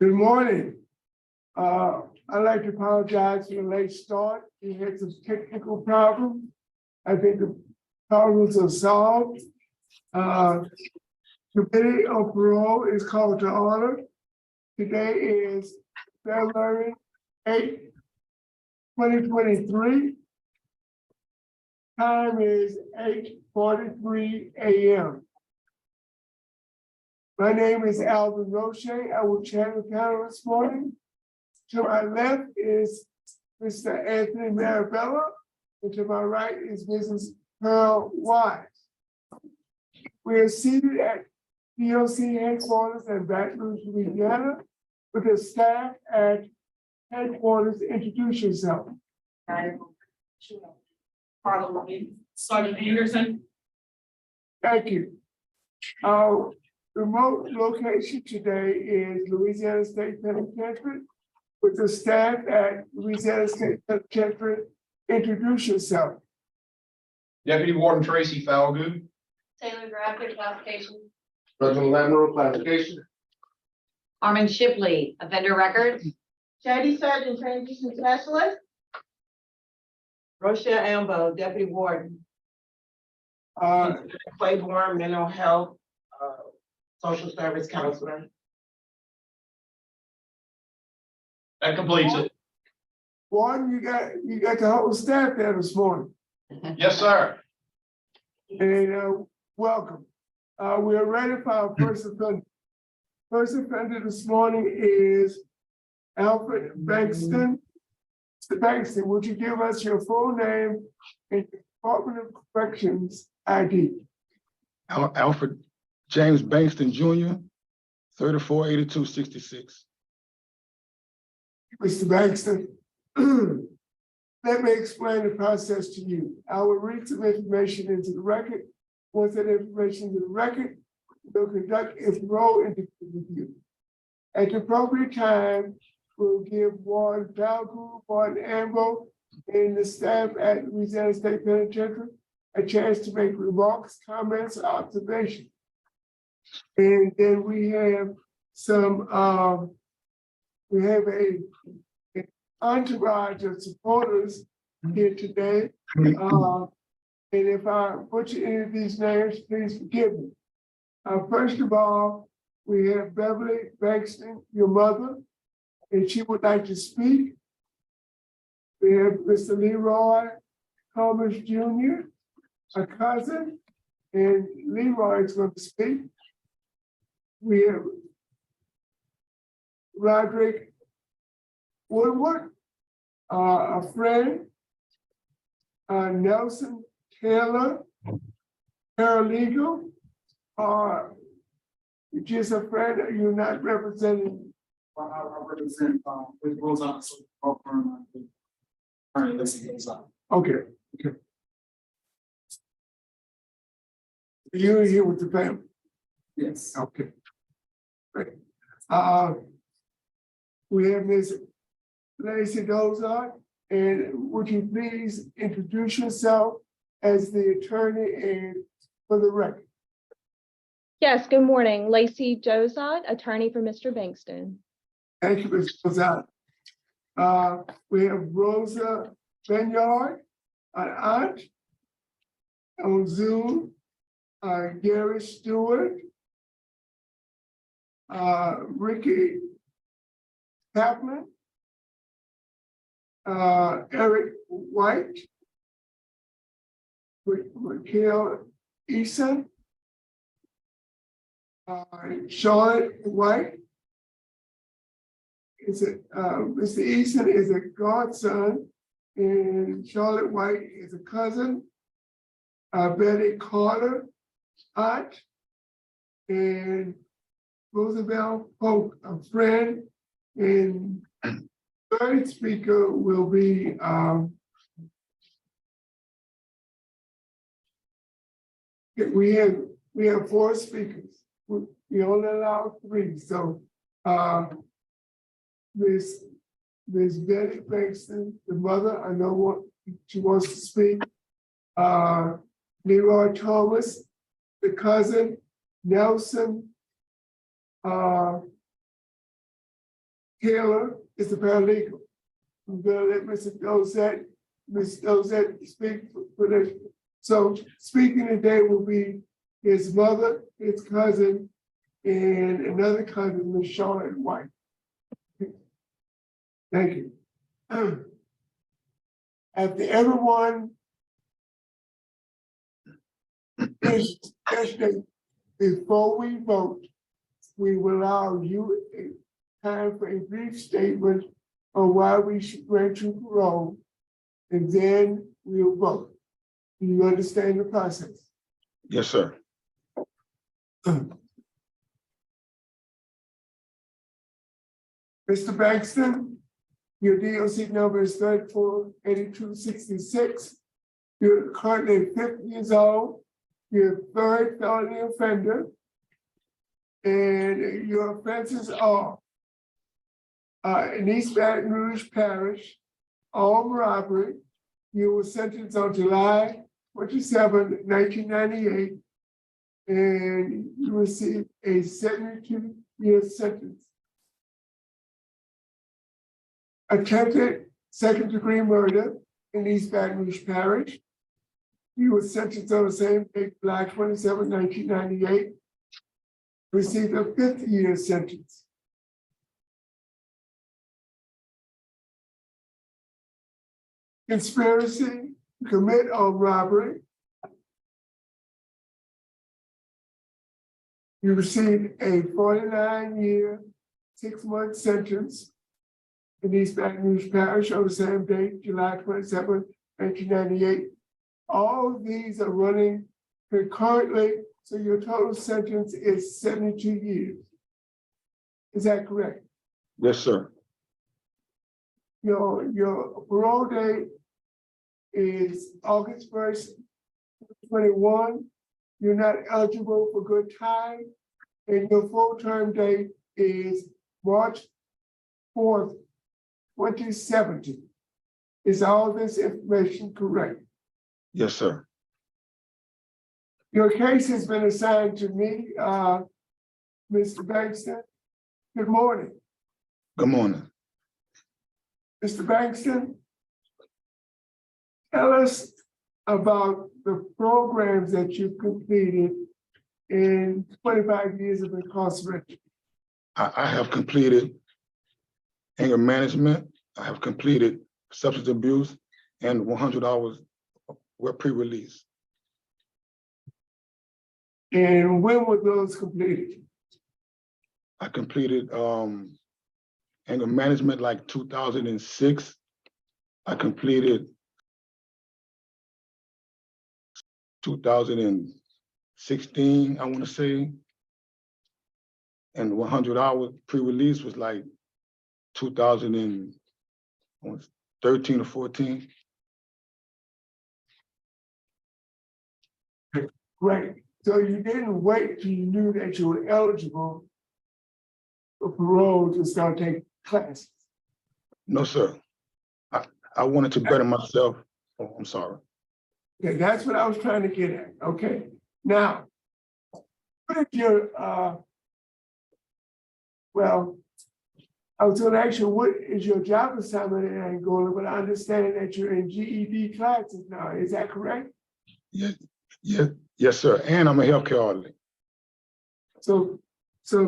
Good morning. I'd like to apologize for the late start. We had some technical problems. I think the problems are solved. Committee on Parole is called to order. Today is February 8th, 2023. Time is 8:43 a.m. My name is Alfred Bankston. I will chair the panel this morning. To my left is Mr. Anthony Marabella, and to my right is Mrs. Pearl Wise. We are seated at DOC headquarters in Baton Rouge, Louisiana, with the staff at headquarters. Introduce yourself. Sergeant Anderson. Thank you. Our remote location today is Louisiana State Penitentiary, with the staff at Louisiana State Penitentiary. Introduce yourself. Deputy Warden Tracy Falgood. Taylor Graphic Classification. Reginald Admiral Classification. Armin Shipley, Offender Records. Shady Surgeon Transition Specialist. Rochelle Ambo, Deputy Warden. Claiborne, Mental Health, Social Service Counselor. That completes it. One, you got the whole staff there this morning, Yes, sir. and welcome. We are ready for our first offender. First offender this morning is Alfred Bankston. Mr. Bankston, would you give us your full name and Department of Corrections ID? Alfred James Bankston Jr., 348266. Mr. Bankston, let me explain the process to you. I will read some information into the record. Once that information is in the record, we'll conduct a parole interview with you. At the appropriate time, we'll give Warden Falgood, Warden Ambo, and the staff at Louisiana State Penitentiary a chance to make remarks, comments, or observations. And then we have some, we have an entourage of supporters here today. And if I butcher any of these names, please forgive me. First of all, we have Beverly Bankston, your mother, and she would like to speak. We have Mr. Leroy Thomas Jr., a cousin, and Leroy is going to speak. We have Roderick Woodward, a friend, Nelson Taylor, paralegal, just a friend. You're not representing. I represent with Rose Officer firm. Currently listed as Okay. You're here with the family. yes. Okay. Great. We have Ms. Lacey Dozart, and would you please introduce yourself as the attorney and for the record? Yes, good morning. Lacey Dozart, attorney for Mr. Bankston. Thank you, Ms. Dozart. We have Rosa Benyard, an aunt on Zoom, Gary Stewart, Ricky Kaplan, Eric White, Raquel Eason, Charlotte White. Mr. Eason is a godson, and Charlotte White is a cousin. Betty Carter, aunt, and Roosevelt Polk, a friend. And third speaker will be we have 4 speakers. We only allow 3, so Miss Betty Bankston, the mother, I know what she wants to speak. Leroy Thomas, the cousin, Nelson Taylor is the paralegal. I'm gonna let Ms. Dozette speak for this. So speaking today will be his mother, his cousin, and another cousin, Ms. Charlotte White. Thank you. After everyone is, before we vote, we will allow you time for a brief statement on why we should grant you parole, and then we'll vote. Do you understand the process? Yes, sir. Mr. Bankston, your DOC number is 348266. You're currently 50 years old. You're a third felony offender. And your offenses are in East Baton Rouge Parish, armed robbery. You were sentenced on July 27, 1998, and you received a 72-year sentence. Attempted second-degree murder in East Baton Rouge Parish. You were sentenced on the same date, July 27, 1998. Received a 50-year sentence. Conspiracy to commit armed robbery. You received a 49-year, 6-month sentence in East Baton Rouge Parish on the same date, July 27, 1998. All of these are running concurrently, so your total sentence is 72 years. Is that correct? Yes, sir. Your parole date is August 1st, 2021. You're not eligible for good time, and your full term date is March 4th, 2070. Is all this information correct? Yes, sir. Your case has been assigned to me, Mr. Bankston. Good morning. Good morning. Mr. Bankston, tell us about the programs that you've completed in 25 years of incarceration. I have completed anger management. I have completed substance abuse and 100 hours were pre-release. And when were those completed? I completed anger management like 2006. I completed 2016, I want to say. And 100 hours pre-release was like 2013 or 14. Great. So you didn't wait till you knew that you were eligible for parole to start taking classes? No, sir. I wanted to better myself. Oh, I'm sorry. Okay, that's what I was trying to get at. Okay. Now, what is your, well, I was going to ask you, what is your job assignment in Angola, but I understand that you're in GED classes now. Is that correct? Yes, sir. And I'm a healthcare orderly. So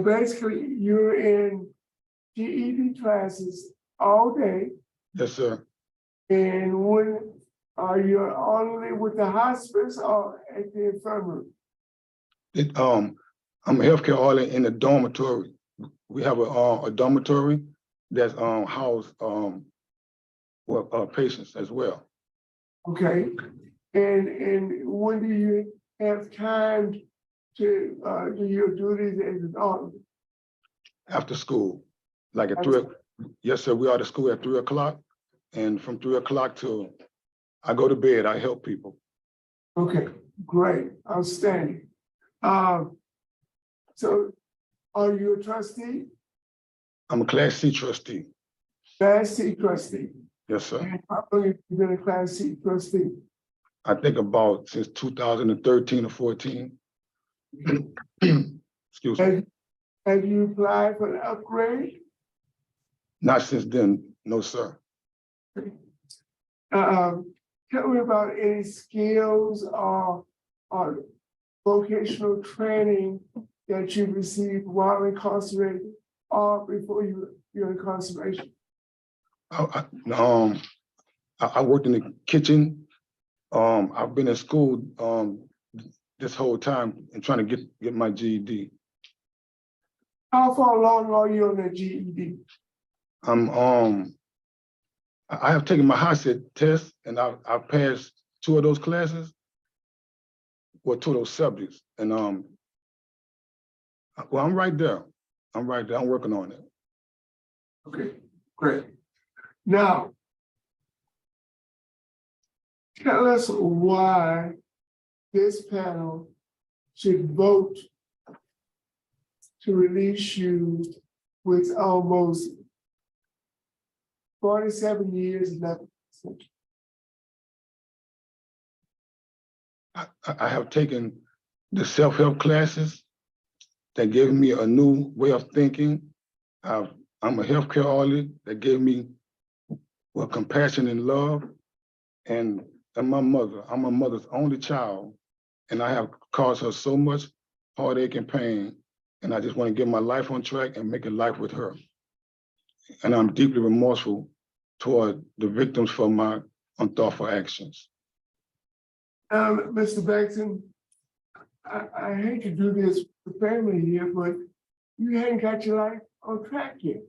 basically, you're in GED classes all day. Yes, sir. And when are you orderly with the hospice or at the infirmary? I'm a healthcare orderly in the dormitory. We have a dormitory that's housed patients as well. Okay. And when do you have time to do your duties as an orderly? After school, like at 3 o'clock. Yes, sir. We are to school at 3 o'clock. And from 3 o'clock till I go to bed, I help people. Okay, great, outstanding. So are you a trustee? I'm a Class C trustee. Class C trustee. Yes, sir. And how long have you been a Class C trustee? I think about since 2013 or 14. Excuse me. Have you applied for an upgrade? Not since then, no, sir. Tell me about any skills or vocational training that you received while incarcerated or before your incarceration. I worked in the kitchen. I've been in school this whole time and trying to get my GED. How far along are you on the GED? I have taken my HiSET test and I've passed 2 of those classes, or 2 of those subjects. And well, I'm right there. I'm working on it. Okay, great. Now, tell us why this panel should vote to release you with almost 47 years left. I have taken the self-help classes that gave me a new way of thinking. I'm a healthcare audit that gave me compassion and love. And my mother, I'm my mother's only child, and I have caused her so much heartache and pain. And I just want to get my life on track and make a life with her. And I'm deeply remorseful toward the victims for my unthoughtful actions. Mr. Bankston, I hate to do this with the family here, but you hadn't got your life on track yet.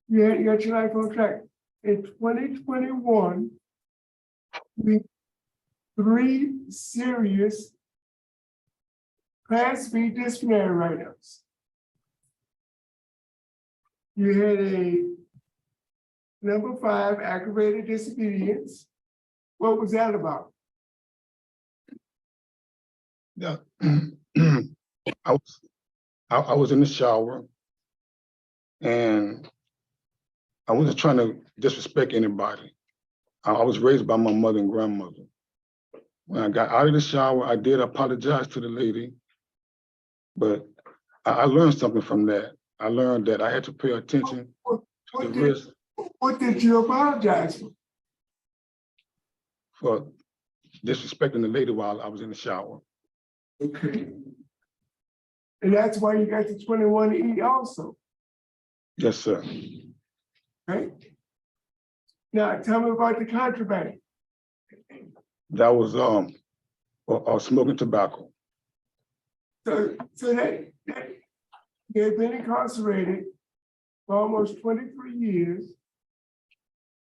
You hadn't got your life on track. In 2021, we had 3 serious Class B disciplinary write-ups. You had a number 5 aggravated disobedience. What was that about? Yeah, I was in the shower, and I wasn't trying to disrespect anybody. I was raised by my mother and grandmother. When I got out of the shower, I did apologize to the lady, but I learned something from that. I learned that I had to pay attention to the risk. What did you apologize for? For disrespecting the lady while I was in the shower. Okay. And that's why you got the 21E also, Yes, sir. right? Now, tell me about the contraband. That was smoking tobacco. So that you had been incarcerated for almost 23 years,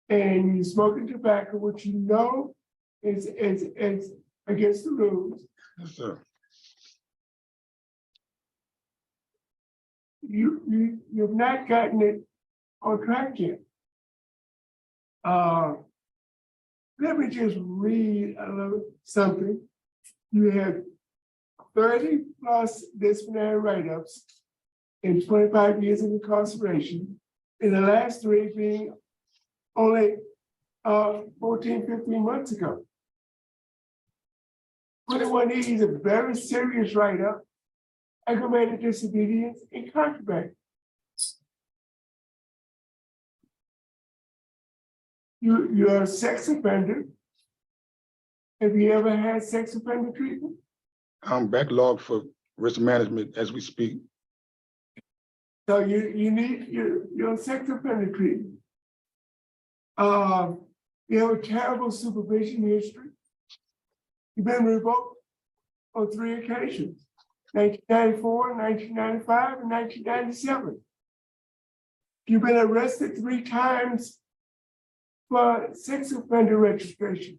and you smoking tobacco, which you know is against the rules. Yes, sir. You've not gotten it on track yet. Let me just read a little something. You have 30 plus disciplinary write-ups in 25 years of incarceration, and the last 3 being only 14, 15 months ago. 21E is a very serious write-up, aggravated disobedience, and contraband. You're a sex offender. Have you ever had sex offender treatment? I'm backlogged for risk management as we speak. So you're a sex offender treatment. You have a terrible supervision history. You've been revoked on 3 occasions, 1994, 1995, and 1997. You've been arrested 3 times for sex offender registration.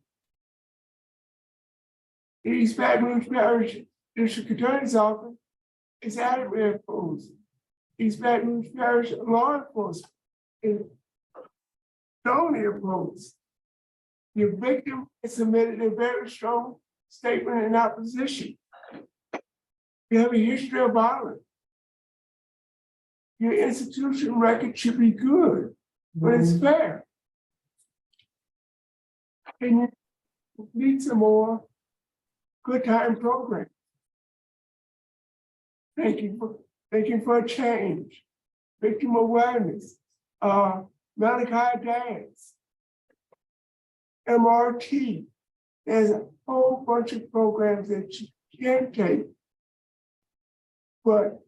The East Baton Rouge Parish District Attorney's Office is adequately opposed. East Baton Rouge Parish law enforcement is strongly opposed. Your victim has submitted a very strong statement in opposition. You have a history of violence. Your institution record should be good, but it's fair. And you need some more good time programs. Thank you for a change. victim awareness, Malachi Dance, MRT. There's a whole bunch of programs that you can take. But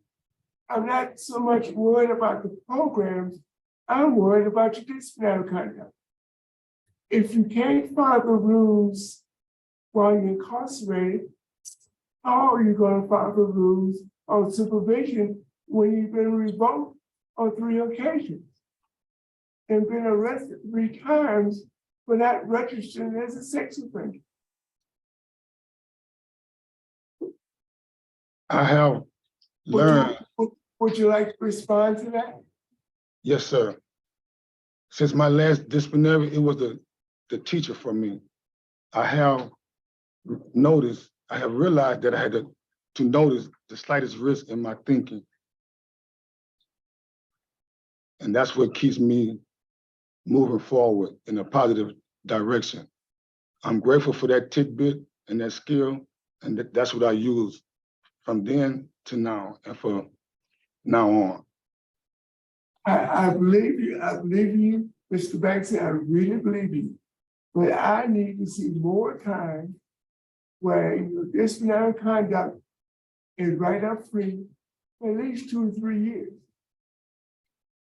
I'm not so much worried about the programs, I'm worried about your disciplinary conduct. If you can't follow the rules while you're incarcerated, how are you going to follow the rules on supervision when you've been revoked on 3 occasions and been arrested 3 times for not registering as a sex offender? I have learned, Would you like to respond to that? yes, sir. Since my last disciplinary, it was the teacher for me. I have noticed, I have realized that I had to notice the slightest risk in my thinking. And that's what keeps me moving forward in a positive direction. I'm grateful for that tidbit and that skill, and that's what I use from then to now and for now on. I believe you, Mr. Bankston, I really believe you. But I need to see more time where your disciplinary conduct is right up free for at least 2 to 3 years.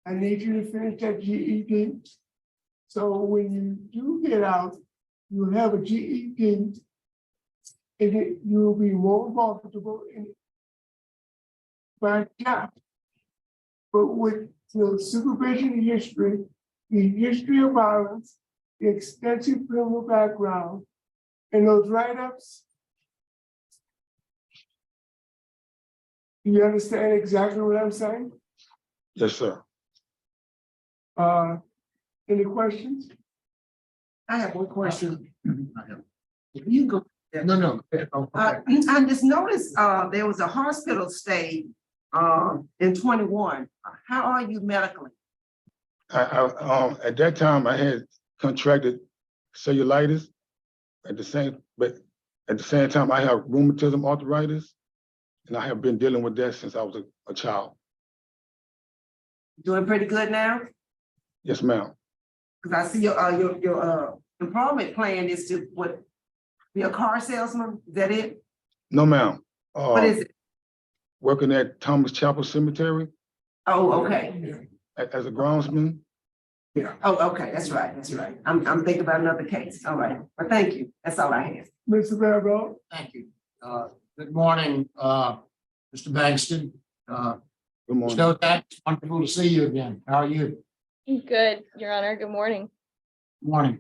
I need you to finish that GED. So when you do get out, you'll have a GED and you'll be more marketable in by job. But with the supervision history, the history of violence, the extensive criminal background, and those write-ups, you understand exactly what I'm saying? Yes, sir. Any questions? I have one question. You go. No. I just noticed, there was a hospital stay, in 21. How are you medically? At that time, I had contracted cellulitis. At the same time, I have rheumatism arthritis, and I have been dealing with that since I was a child. Doing pretty good now? Yes, ma'am. Because I see your employment plan is to be a car salesman. Is that it? No, ma'am. What is it? Working at Thomas Chapel Cemetery Oh, okay. as a groundsman. Oh, okay. That's right. That's right. I'm thinking about another case. All right. Well, thank you. That's all I have. Mr. Barrow? Thank you. Good morning, Mr. Bankston. Good morning. Mr. DOC, it's wonderful to see you again. How are you? Good, Your Honor. Good morning. Morning.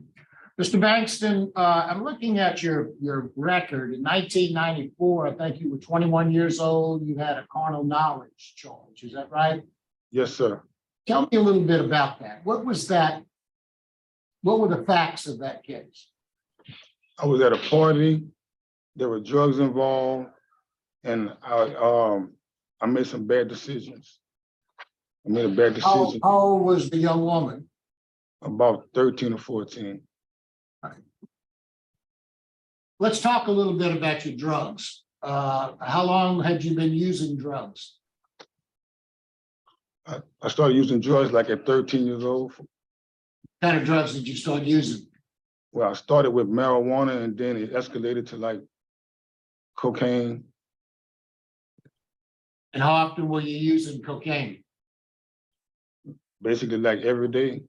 Mr. Bankston, I'm looking at your record. In 1994, I think you were 21 years old. You had a carnal knowledge charge. Is that right? Yes, sir. Tell me a little bit about that. What was that? What were the facts of that case? I was at a party. There were drugs involved, and I made some bad decisions. I made a bad decision How old was the young woman? about 13 or 14. Let's talk a little bit about your drugs. How long had you been using drugs? I started using drugs like at 13 years old. What kind of drugs did you start using? Well, I started with marijuana and then it escalated to like cocaine. And how often were you using cocaine? Basically like every day.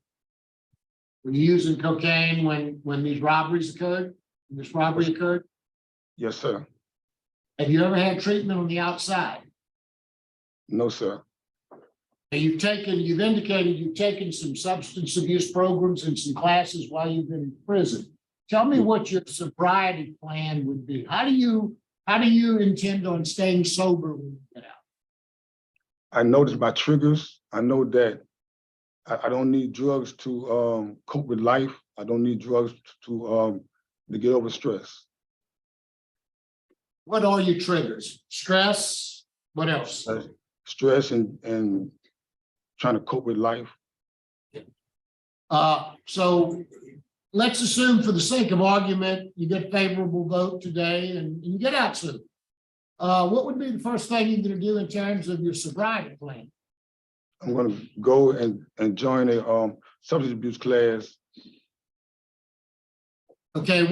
Were you using cocaine when these robberies occurred? When this robbery occurred? Yes, sir. Have you ever had treatment on the outside? No, sir. And you've indicated you've taken some substance abuse programs and some classes while you've been in prison. Tell me what your sobriety plan would be. How do you intend on staying sober when you get out? I noticed my triggers. I know that I don't need drugs to cope with life. I don't need drugs to get over stress. What are your triggers? Stress? What else? Stress and trying to cope with life. So let's assume for the sake of argument, you get a favorable vote today and you get out soon. What would be the first thing you're going to do in terms of your sobriety plan? I'm gonna go and join a substance abuse class. Okay,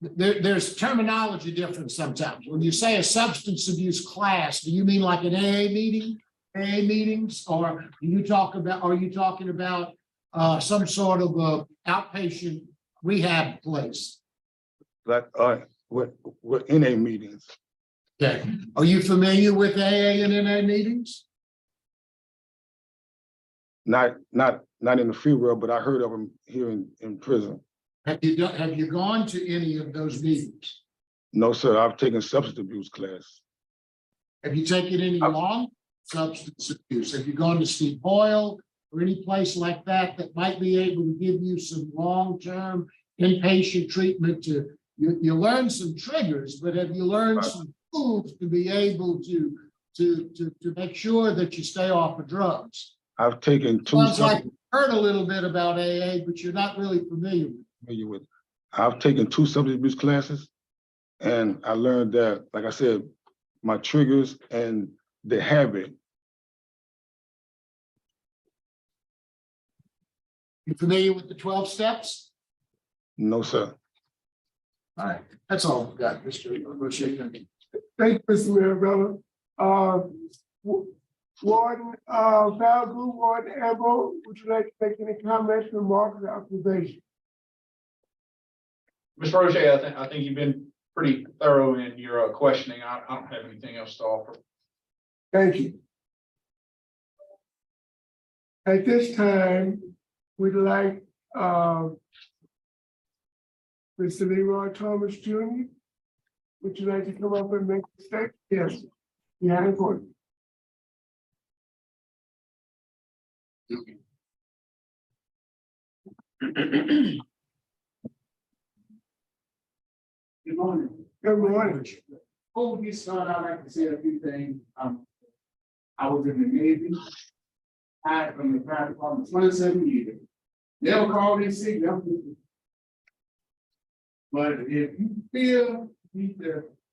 there's terminology difference sometimes. When you say a substance abuse class, do you mean like an AA meeting, AA meetings, or are you talking about some sort of a outpatient rehab place? Like with NA meetings. Okay, are you familiar with AA and NA meetings? Not in the free world, but I heard of them here in prison. Have you gone to any of those meetings? No, sir. I've taken substance abuse class. Have you taken any long substance abuse? Have you gone to Steve Boyle or any place like that that might be able to give you some long-term inpatient treatment to, you learn some triggers, but have you learned some tools to be able to make sure that you stay off of drugs? I've taken two. Sounds like you heard a little bit about AA, but you're not really familiar with it. I've taken 2 substance abuse classes, and I learned that, like I said, my triggers and the habit. You familiar with the 12 steps? No, sir. All right, that's all I've got, Mr. Roche. Thank you, Mr. Mirabella. Warden Falgu, Warden Ambo, would you like to make any comments, remarks, or observations? Mr. Roche, I think you've been pretty thorough in your questioning. I don't have anything else to offer. Thank you. At this time, we'd like Mr. Leroy Thomas Jr. Would you like to come up and make a statement? Yes. Yeah, important. Good morning. Good morning. Before we start, I'd like to say a few things. I was in the Navy. I from the fire department 27 years. Never called in sick, never. But if you feel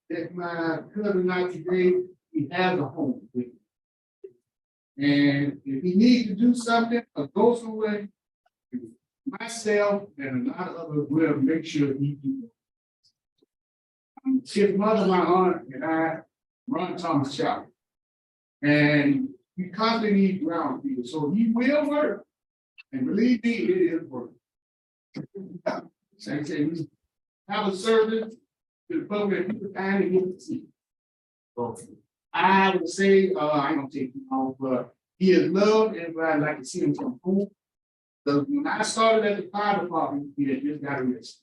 that my cousin not today, he has a home with you. And if he needs to do something or go somewhere, myself and a lot of others will make sure he do. His mother, my aunt, and I run Thomas Shop. And we constantly need ground people, so he will work. And believe me, it is work. So I say, we have a service to the public, people time to get to see. So I would say, I don't take him off, but he is loved, and I'd like to see him come home. So when I started at the fire department, he had just got arrested.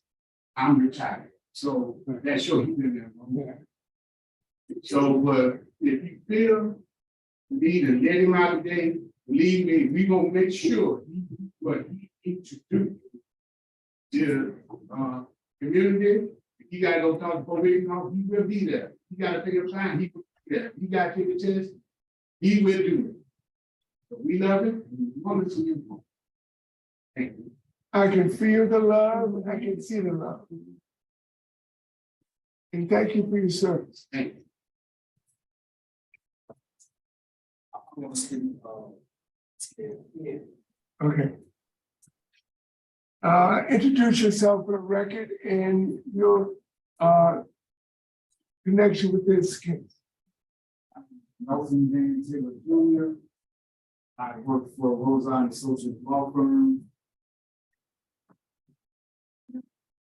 I'm retired. So that's sure he's been there. So if you feel the need to let him out today, believe me, we gonna make sure he do what he needs to do to community. If you gotta go talk to police, he will be there. You gotta take a fine, he will be there. You gotta take a test, he will do it. So we love him, and we want to see him home. Thank you. I can feel the love, I can see the love. And thank you for your service. Thank you. Okay. Introduce yourself for the record and your connection with this case. Nelson James Taylor Jr. I work for Roseanne Associates Law Firm.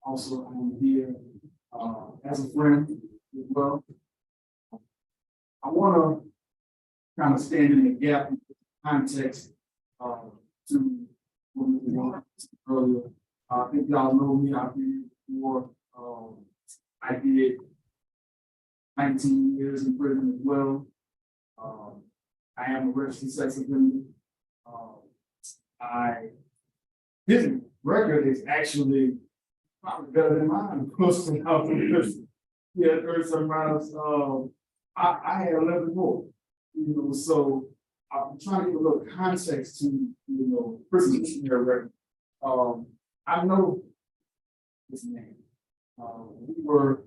Also, I'm here as a friend as well. I want to kind of stand in the gap in context to what we want earlier. I think y'all know me. I've been before. I did 19 years in prison as well. I am a registered sex offender. His record is actually probably better than mine. Of course, when I was in prison. Yeah, 30 some miles. I had 11 more. So I'm trying to give a little context to prison record. I know his name. We were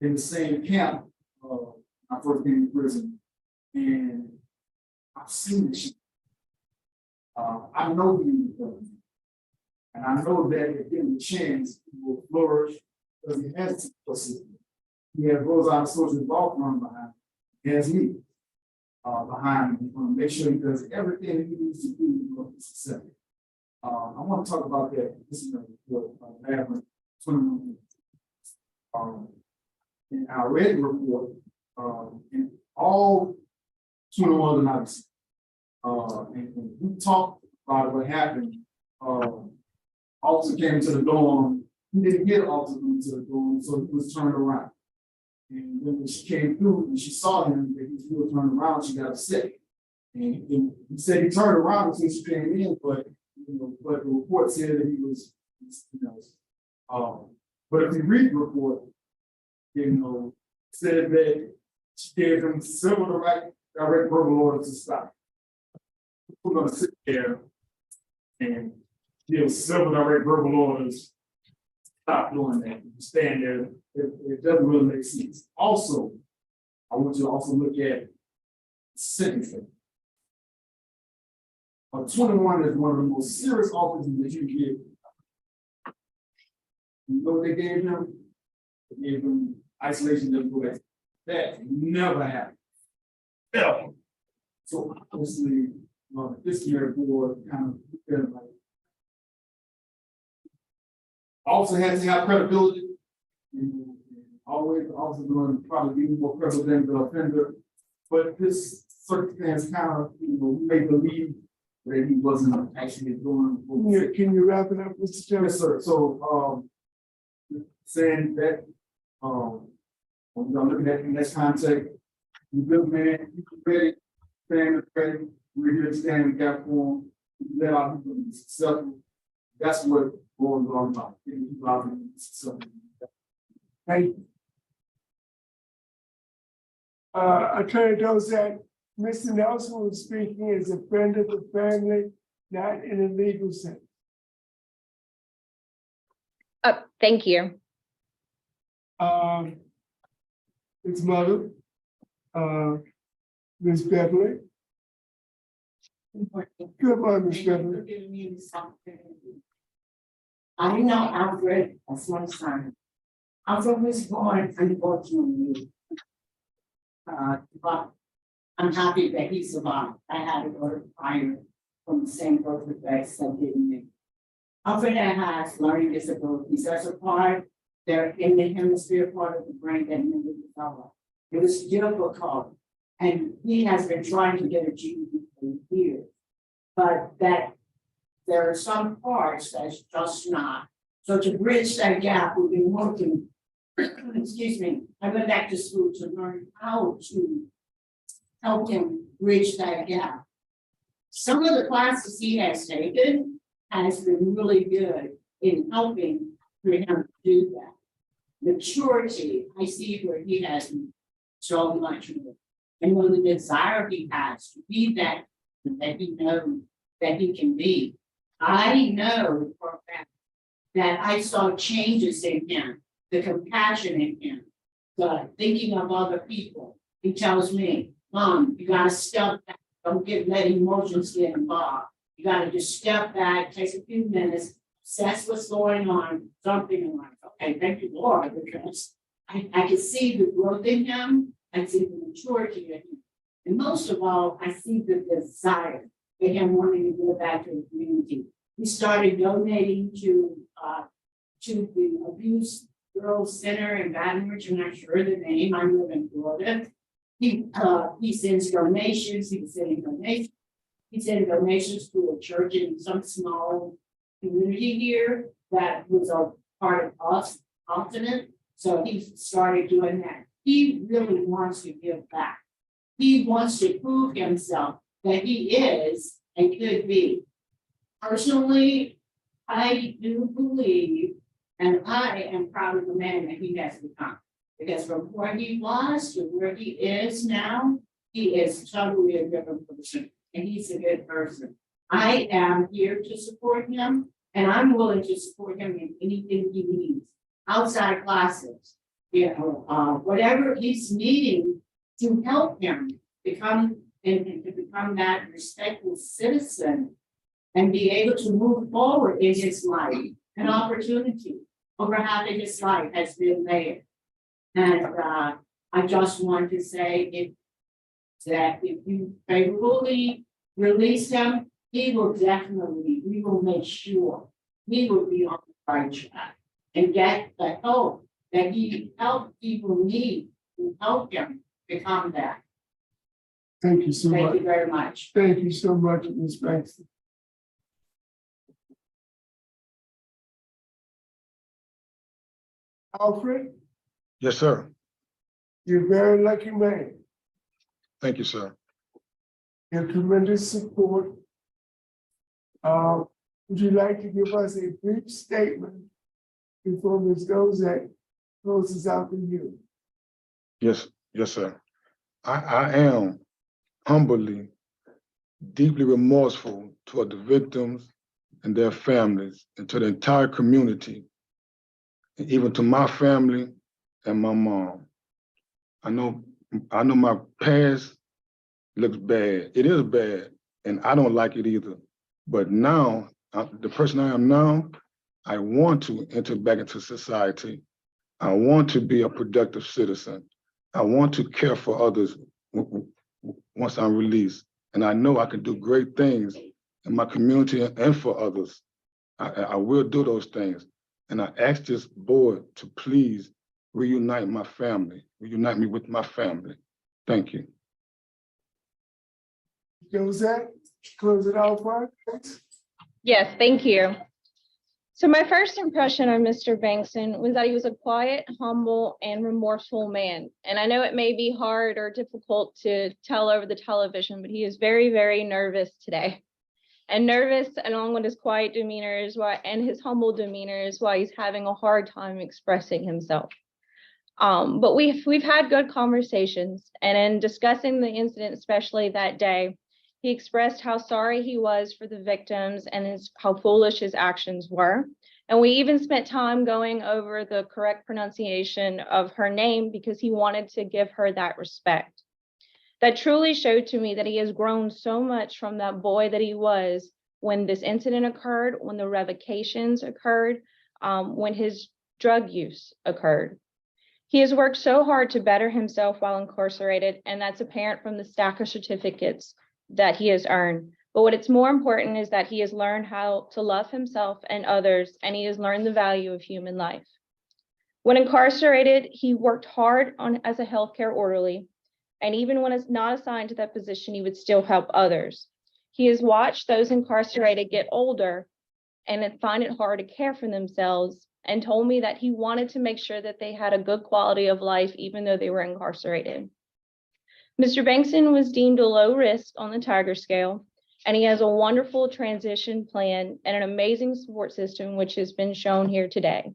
in the same camp. I first came to prison, and I've seen it. I know he will. And I know that if given a chance, he will flourish because he has to. He has Rose Island Social Golf Run behind him. He has me behind him. He's going to make sure he does everything he needs to do to be successful. I want to talk about that. This is what Labyrinth 21. In our red report, in all 21 analysis, and we talked about what happened. Officer came to the dorm. He didn't get officer to the dorm, so he was turned around. And when she came through and she saw him, that he was still turned around, she got upset. And he said he turned around since she came in, but but the report said that he was, but if you read the report, said that she gave him several direct verbal orders to stop. We're gonna sit there and give several direct verbal orders. Stop doing that. Stand there. It doesn't really make sense. Also, I want you to also look at sentencing. 21 is one of the most serious offenses that you get. You know what they gave him? They gave him isolation of the that never happened. Ever. So obviously, this year board kind of like also has to have credibility. Always also going to probably be more credible than the offender. But this circumstance kind of, we may believe that he wasn't actually doing. Can you wrap it up, Mr. Chairman? Yes, sir. So saying that when I'm looking at in this context, you good man, you ready, stand ready, we're here to stand in the gap for him, let our people be successful. That's what going on about. Getting people out and be successful. Thank you. Attorney Dozak, Mr. Nelson was speaking as a friend of the family, not in a legal sense. Thank you. His mother, Ms. Beverly. Good morning, Ms. Beverly. I know Alfred as my son. Alfred was born unfortunately. But I'm happy that he survived. I had a daughter prior from the same birth defects that didn't me. Alfred has learning disabilities. There's a part there in the hemisphere part of the brain that never developed. It was difficult, and he has been trying to get a GED for years, but that there are some parts that's just not. So to bridge that gap, we've been working. Excuse me. I went back to school to learn how to help him bridge that gap. Some of the classes he has taken has been really good in helping for him to do that. Maturity, I see where he has so much more. And when the desire he has to be that he knows that he can be. I know for a fact that I saw changes in him, the compassion in him, the thinking of other people. He tells me, Mom, you gotta step back, don't let emotions get involved. You gotta just step back, take a few minutes, assess what's going on, something like, okay, thank you, Lord, because I can see the growth in him, I see the maturity in him. And most of all, I see the desire for him wanting to give back to the community. He started donating to the Abuse Girls Center in Baton Rouge. I'm not sure the name. I live in Florida. He sends donations. He was sending donations. He sent donations to a church in some small community here that was a part of us, continent. So he started doing that. He really wants to give back. He wants to prove himself that he is and could be. Personally, I do believe, and I am proud of the man that he has become. Because from where he was to where he is now, he is totally a different person. And he's a good person. I am here to support him, and I'm willing to support him in anything he needs. Outside classes, whatever he's needing to help him become and to become that respectful citizen and be able to move forward in his life. An opportunity over having his life has been there. And I just want to say that if you favorably release him, he will definitely, we will make sure he will be on the right track and get the help that he help people need to help him become that. Thank you so Thank much. you very much. Thank you so much, Ms. Bankston. Alfred, Yes, sir. you're a very lucky man. Thank you, sir. You have tremendous support. Would you like to give us a brief statement before Ms. Dozak closes out the you? Yes, yes, sir. I am humbly, deeply remorseful toward the victims and their families and to the entire community, and even to my family and my mom. I know my past looks bad. It is bad, and I don't like it either. But now, the person I am now, I want to enter back into society. I want to be a productive citizen. I want to care for others once I'm released. And I know I can do great things in my community and for others. I will do those things. And I ask this board to please reunite my family, reunite me with my family. Thank you. Dozak, close it out for us. Yes, thank you. So my first impression of Mr. Bankston was that he was a quiet, humble, and remorseful man. And I know it may be hard or difficult to tell over the television, but he is very, very nervous today. And nervous, along with his quiet demeanor, is why, and his humble demeanor, is why he's having a hard time expressing himself. But we've had good conversations, and in discussing the incident, especially that day, he expressed how sorry he was for the victims and how foolish his actions were. And we even spent time going over the correct pronunciation of her name because he wanted to give her that respect. That truly showed to me that he has grown so much from that boy that he was when this incident occurred, when the revocations occurred, when his drug use occurred. He has worked so hard to better himself while incarcerated, and that's apparent from the stack of certificates that he has earned. But what it's more important is that he has learned how to love himself and others, and he has learned the value of human life. When incarcerated, he worked hard as a healthcare orderly, and even when it's not assigned to that position, he would still help others. He has watched those incarcerated get older and find it hard to care for themselves, and told me that he wanted to make sure that they had a good quality of life, even though they were incarcerated. Mr. Bankston was deemed a low risk on the Tiger scale, and he has a wonderful transition plan and an amazing support system, which has been shown here today.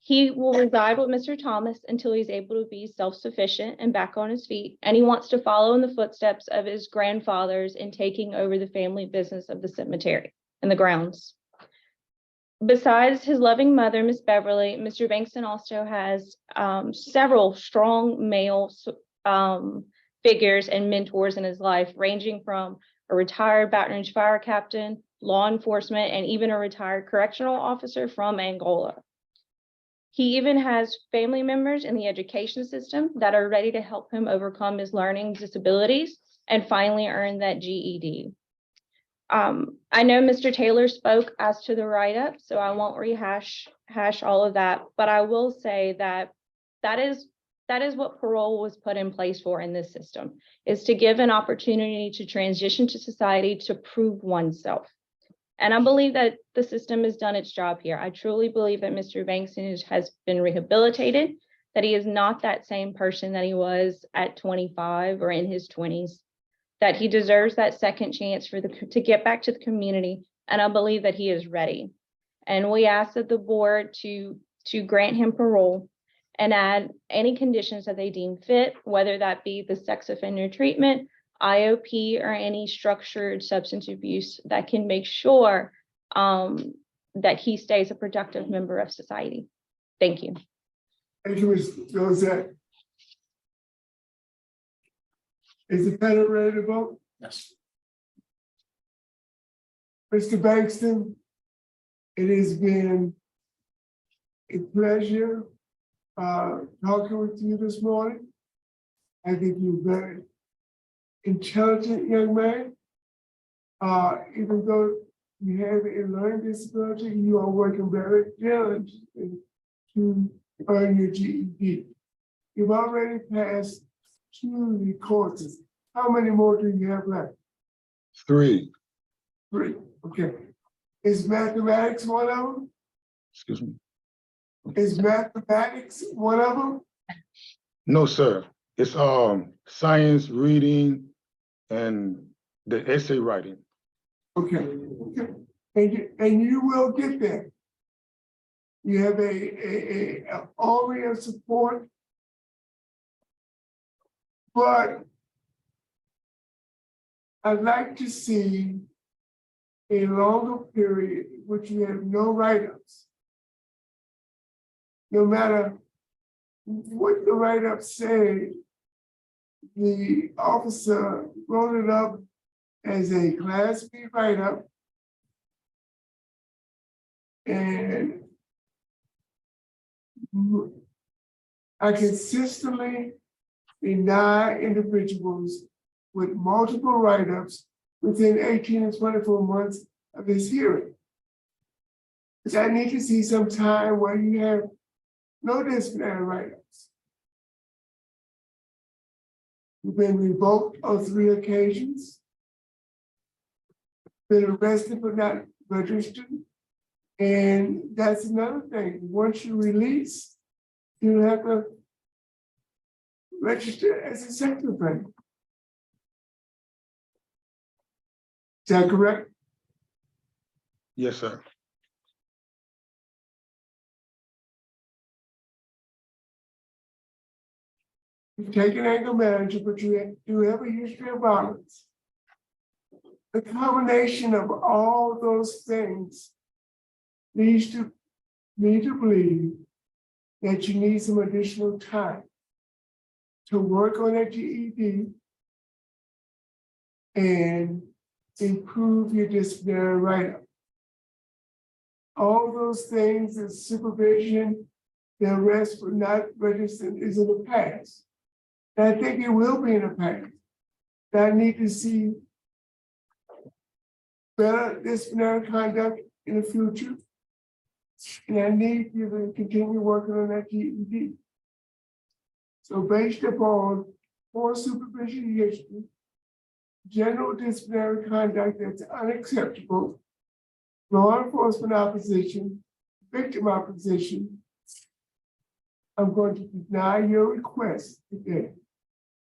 He will reside with Mr. Thomas until he's able to be self-sufficient and back on his feet, and he wants to follow in the footsteps of his grandfathers in taking over the family business of the cemetery and the grounds. Besides his loving mother, Miss Beverly, Mr. Bankston also has several strong male figures and mentors in his life, ranging from a retired Baton Rouge fire captain, law enforcement, and even a retired correctional officer from Angola. He even has family members in the education system that are ready to help him overcome his learning disabilities and finally earn that GED. I know Mr. Taylor spoke as to the write-up, so I won't rehash all of that, but I will say that that is what parole was put in place for in this system, is to give an opportunity to transition to society to prove oneself. And I believe that the system has done its job here. I truly believe that Mr. Bankston has been rehabilitated, that he is not that same person that he was at 25 or in his 20s, that he deserves that second chance to get back to the community. And I believe that he is ready. And we ask that the board to grant him parole and add any conditions that they deem fit, whether that be the sex offender treatment, IOP, or any structured substance abuse that can make sure that he stays a productive member of society. Thank you. Thank you, Ms. Dozak. Is the panel ready to vote? Yes. Mr. Bankston, it has been a pleasure talking with you this morning. I think you're very intelligent young man. Even though you have a learning disability, you are working very diligently to earn your GED. You've already passed 2 of the courses. How many more do you have left? 3. 3, okay. Is mathematics one of them? Excuse me. Is mathematics one of them? No, sir. It's science, reading, and the essay writing. Okay, okay. And you will get there. You have a army of support. But I'd like to see a longer period in which you have no write-ups. No matter what the write-up say, the officer wrote it up as a Class B write-up. And I consistently deny individuals with multiple write-ups within 18 and 24 months of this hearing. Because I need to see some time where you have no disciplinary write-ups. You've been revoked on 3 occasions, been arrested but not registered. And that's another thing. Once you release, you have to register as a sex offender. Is that correct? Yes, sir. You've taken anger management, but you do have a history of violence. The combination of all those things leads to me to believe that you need some additional time to work on that GED and improve your disciplinary write-up. All those things, the supervision, the arrest for not registering is in the past. And I think it will be in the past. I need to see better disciplinary conduct in the future. And I need you to continue working on that GED. So based upon poor supervision history, general disciplinary conduct that's unacceptable, law enforcement opposition, victim opposition, I'm going to deny your request today.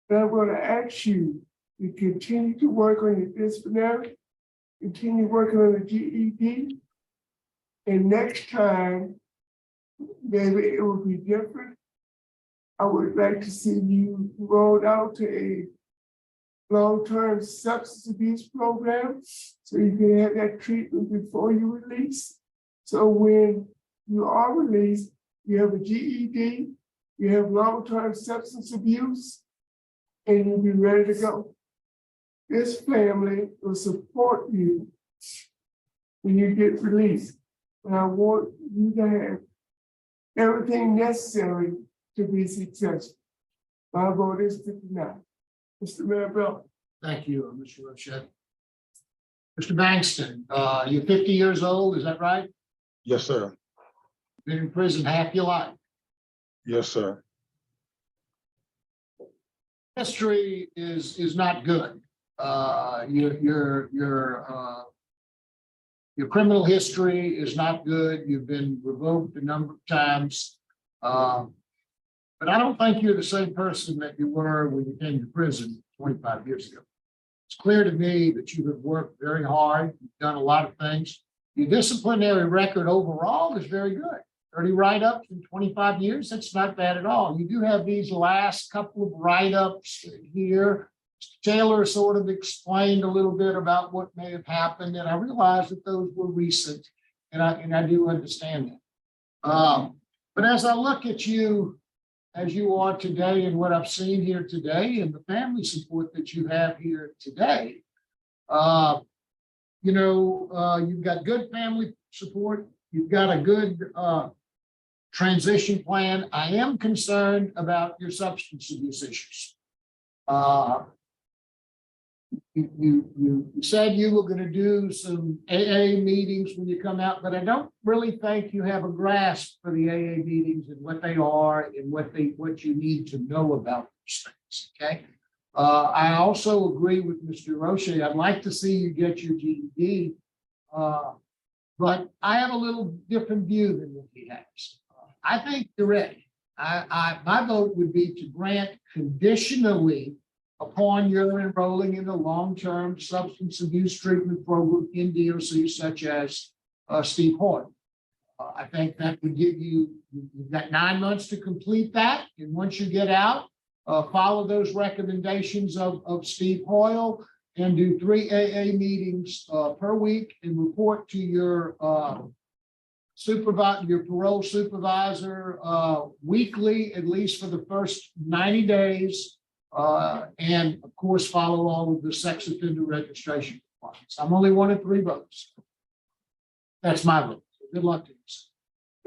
And I'm going to ask you to continue to work on your disciplinary, continue working on the GED, and next time, maybe it will be different. I would like to see you rolled out to a long-term substance abuse program so you can have that treatment before you release. So when you are released, you have a GED, you have long-term substance abuse, and you'll be ready to go. This family will support you when you get released. And I want you to have everything necessary to be successful. My vote is to deny. Mr. Mayor Bell. Thank you, Mr. Rochette. Mr. Bankston, you're 50 years old, is that right? Yes, sir. Been in prison half your life. Yes, sir. History is not good. Your criminal history is not good. You've been revoked a number of times. But I don't think you're the same person that you were when you came to prison 25 years ago. It's clear to me that you have worked very hard. You've done a lot of things. Your disciplinary record overall is very good. 30 write-ups in 25 years, that's not bad at all. You do have these last couple of write-ups here. Mr. Taylor sort of explained a little bit about what may have happened, and I realized that those were recent, and I do understand that. But as I look at you as you are today and what I've seen here today and the family support that you have here today, you've got good family support, you've got a good transition plan. I am concerned about your substance abuse issues. You said you were going to do some AA meetings when you come out, but I don't really think you have a grasp for the AA meetings and what they are and what you need to know about these things. Okay. I also agree with Mr. Roche. I'd like to see you get your GED, but I have a little different view than what he has. I think you're ready. My vote would be to grant conditionally upon your enrolling in a long-term substance abuse treatment program in DOC, such as Steve Hoyle. I think that would give you've got 9 months to complete that. And once you get out, follow those recommendations of Steve Hoyle and do 3 AA meetings per week and report to your your parole supervisor weekly, at least for the first 90 days. And of course, follow all of the sex offender registration requirements. I'm only 1 of 3 votes. That's my vote. Good luck to you.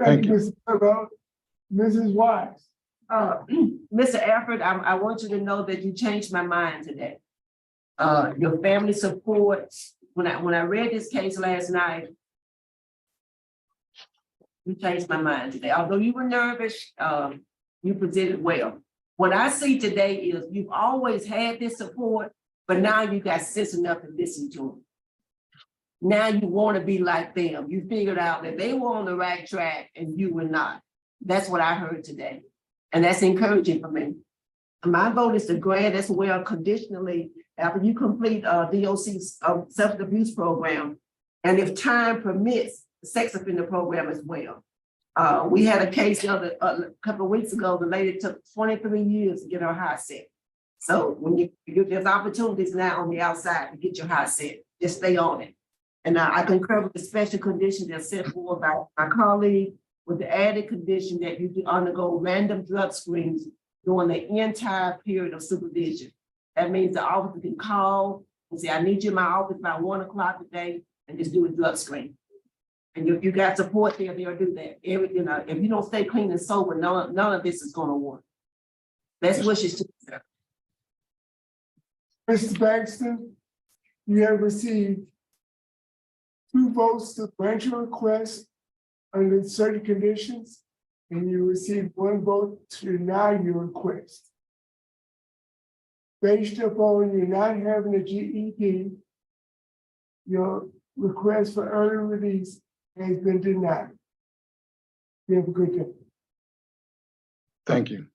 Thank you, Mr. Turbo. Mrs. Wise. Mr. Alfred, I want you to know that you changed my mind today. Your family support, when I read this case last night, you changed my mind today. Although you were nervous, you presented well. What I see today is you've always had this support, but now you got sense enough to listen to them. Now you want to be like them. You figured out that they were on the right track and you were not. That's what I heard today. And that's encouraging for me. My vote is to grant as well conditionally after you complete DOC's substance abuse program. And if time permits, the sex offender program as well. We had a case a couple of weeks ago, the lady took 23 years to get her heart set. So when there's opportunities now on the outside to get your heart set, just stay on it. And I concur with the special condition that's set forward by my colleague with the added condition that you undergo random drug screens during the entire period of supervision. That means the officer can call and say, I need you in my office by 1 o'clock today and just do a drug screen. And if you got support there, they'll do that. If you don't stay clean and sober, none of this is going to work. Best wishes to you, sir. Mr. Bankston, you have received 2 votes to grant your request under certain conditions, and you received 1 vote to deny your request. Based upon you not having a GED, your request for early release has been denied. You have a good day. Thank you.